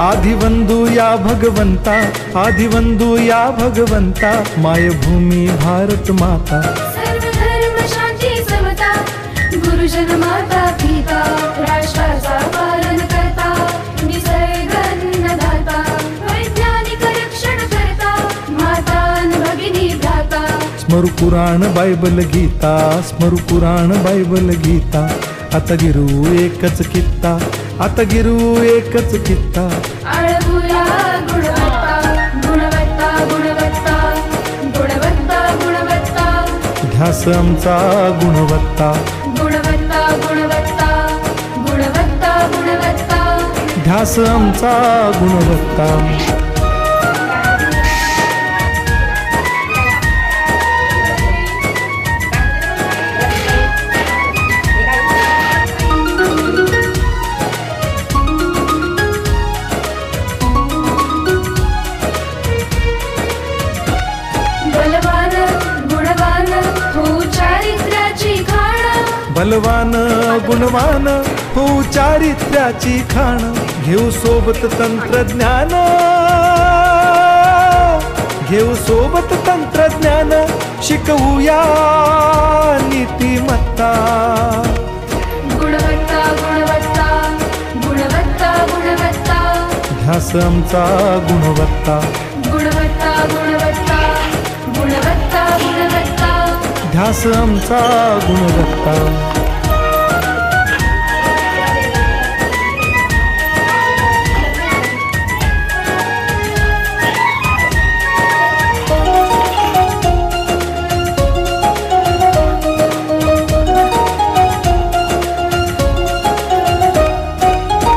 आदिवंदू या भगवंता, आदिवंदू या भगवंता, मायभूमी भारत माता। सर्व धर्म शांती समता, गुरुजन माता पिता, राष्ट्राचा पालन करता, निसर्ग अन्नदाता, वैज्ञानिक रक्षण करता, माता अन भगिनी भ्राता। स्मरू पुराण बायबल गीता, स्मरू पुराण बायबल गीता, आता गिरू एकच कित्ता, आता गिरू एकच कित्ता। आळवूया गुणवत्ता, गुणवत्ता, गुणवत्ता, गुणवत्ता, गुणवत्ता, ध्यास आमचा गुणवत्ता, गुणवत्ता, गुणवत्ता, गुणवत्ता, गुणवत्ता। ध्यास आमचा गुणवत्ता। बलवान गुणवान हो चारित्र्याची खाण, बलवान गुणवान हो चारित्र्याची खाण, घेऊ सोबत तंत्रज्ञान, घेऊ सोबत तंत्रज्ञान, शिकवूया नीतिमत्ता। गुणवत्ता, गुणवत्ता, गुणवत्ता, गुणवत्ता, ध्यास आमचा गुणवत्ता, गुणवत्ता, गुणवत्ता, गुणवत्ता, गुणवत्ता। ध्यास आमचा गुणवत्ता।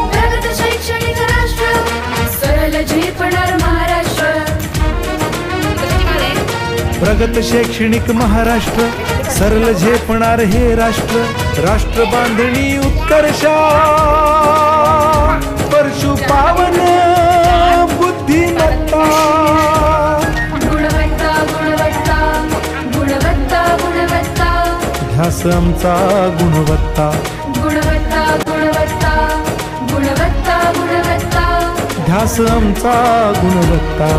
प्रगत शैक्षणिक राष्ट्र, सरळ झेपणार महाराष्ट्र। प्रगत शैक्षणिक महाराष्ट्र, सरळ झेपणार हे राष्ट्र, राष्ट्र बांधणी उत्कर्षा, परशु पावन बुद्धिमत्ता। गुणवत्ता, गुणवत्ता, गुणवत्ता, गुणवत्ता, ध्यास आमचा गुणवत्ता, गुणवत्ता, गुणवत्ता, गुणवत्ता, गुणवत्ता। ध्यास आमचा गुणवत्ता।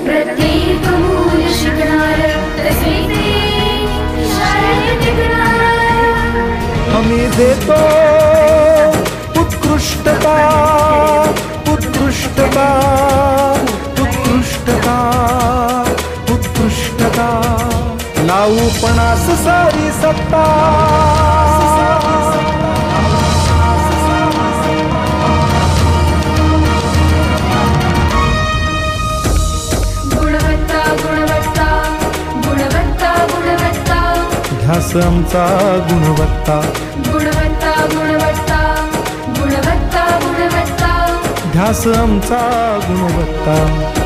प्रत्येक मूल शिकणार, तसे शाळेत टिकणार। आम्ही देतो उत्कृष्टता, उत्कृष्टता, उत्कृष्टता, उत्कृष्टता, लावू पणास सारी सत्ता। गुणवत्ता, गुणवत्ता, गुणवत्ता, गुणवत्ता, ध्यास आमचा गुणवत्ता, गुणवत्ता, गुणवत्ता, गुणवत्ता, गुणवत्ता। ध्यास आमचा गुणवत्ता।